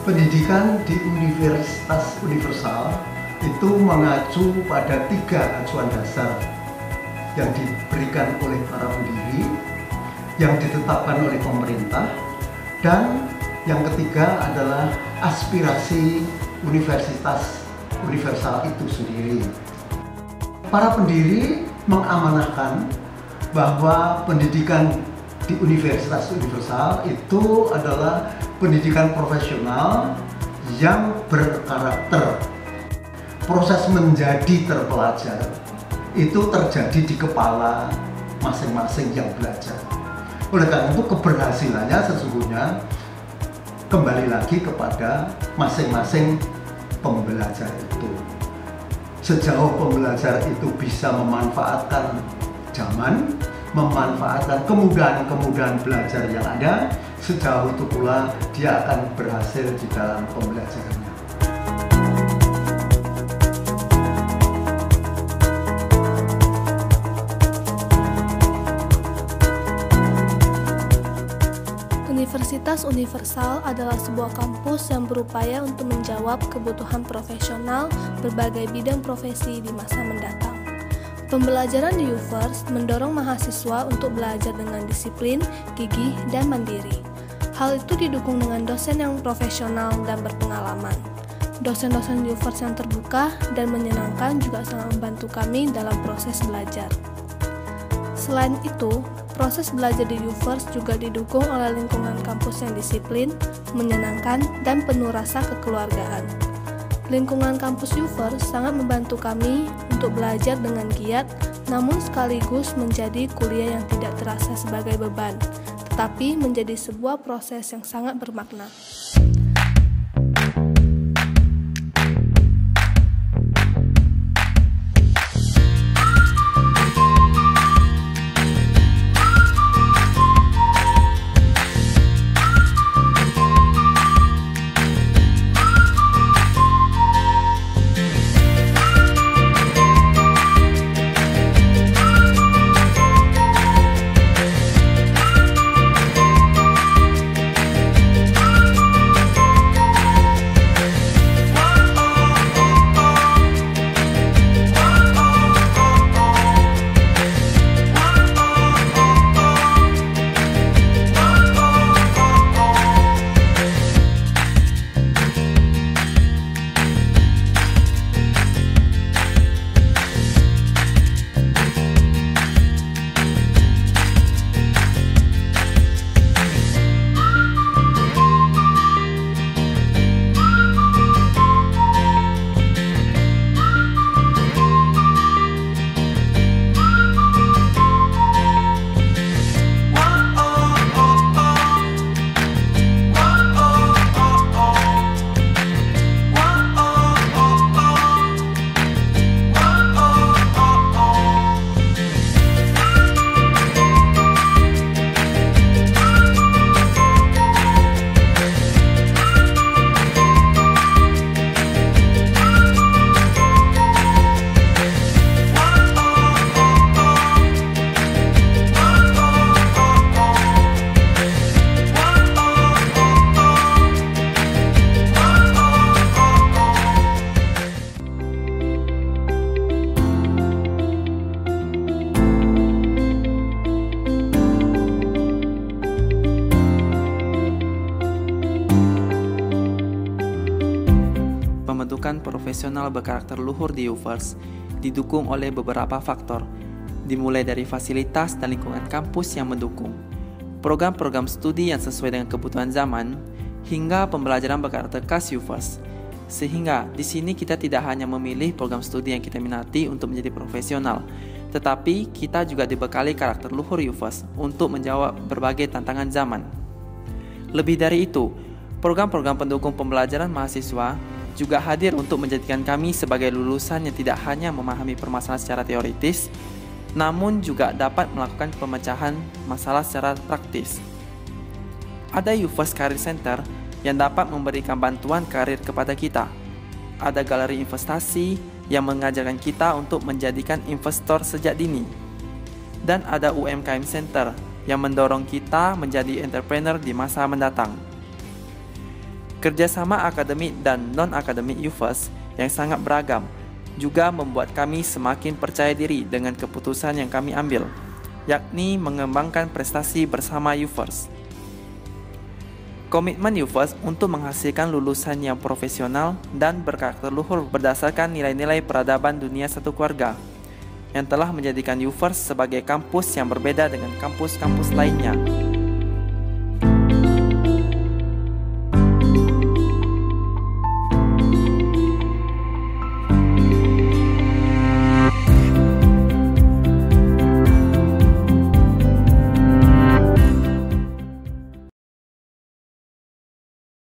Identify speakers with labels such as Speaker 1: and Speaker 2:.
Speaker 1: Pendidikan di Universitas Universal itu mengacu pada 3 acuan dasar yang diberikan oleh para pendiri, yang ditetapkan oleh pemerintah, dan yang ketiga adalah aspirasi Universitas Universal itu sendiri. Para pendiri mengamanahkan bahwa pendidikan di Universitas Universal itu adalah pendidikan profesional yang berkarakter. Proses menjadi terpelajar itu terjadi di kepala masing-masing yang belajar. Oleh karena itu keberhasilannya sesungguhnya kembali lagi kepada masing-masing pembelajar itu. Sejauh pembelajar itu bisa memanfaatkan zaman, memanfaatkan kemudahan-kemudahan belajar yang ada, sejauh itu pula dia akan berhasil di dalam pembelajarannya.
Speaker 2: Universitas Universal adalah sebuah kampus yang berupaya untuk menjawab kebutuhan profesional berbagai bidang profesi di masa mendatang. Pembelajaran di UFERS mendorong mahasiswa untuk belajar dengan disiplin, gigih, dan mandiri. Hal itu didukung dengan dosen yang profesional dan berpengalaman. Dosen-dosen di UFERS yang terbuka dan menyenangkan juga sangat membantu kami dalam proses belajar. Selain itu, proses belajar di UFERS juga didukung oleh lingkungan kampus yang disiplin, menyenangkan, dan penuh rasa kekeluargaan. Lingkungan kampus UFERS sangat membantu kami untuk belajar dengan giat, namun sekaligus menjadi kuliah yang tidak terasa sebagai beban, tetapi menjadi sebuah proses yang sangat bermakna.
Speaker 3: Pembentukan profesional berkarakter luhur di UFERS didukung oleh beberapa faktor, dimulai dari fasilitas dan lingkungan kampus yang mendukung, program-program studi yang sesuai dengan kebutuhan zaman, hingga pembelajaran berkarakter khas UFERS. Sehingga di sini kita tidak hanya memilih program studi yang kita minati untuk menjadi profesional, tetapi kita juga dibekali karakter luhur UFERS untuk menjawab berbagai tantangan zaman. Lebih dari itu, program-program pendukung pembelajaran mahasiswa juga hadir untuk menjadikan kami sebagai lulusan yang tidak hanya memahami permasalahan secara teoritis, namun juga dapat melakukan pemecahan masalah secara praktis. Ada UFERS Career Center yang dapat memberikan bantuan karir kepada kita. Ada galeri investasi yang mengajarkan kita untuk menjadikan investor sejak dini. Dan ada UMKM Center yang mendorong kita menjadi entrepreneur di masa mendatang. Kerjasama akademik dan non-akademik UFERS yang sangat beragam juga membuat kami semakin percaya diri dengan keputusan yang kami ambil, yakni mengembangkan prestasi bersama UFERS. Komitmen UFERS untuk menghasilkan lulusan yang profesional dan berkarakter luhur berdasarkan nilai-nilai peradaban dunia satu keluarga, yang telah menjadikan UFERS sebagai kampus yang berbeda dengan kampus-kampus lainnya.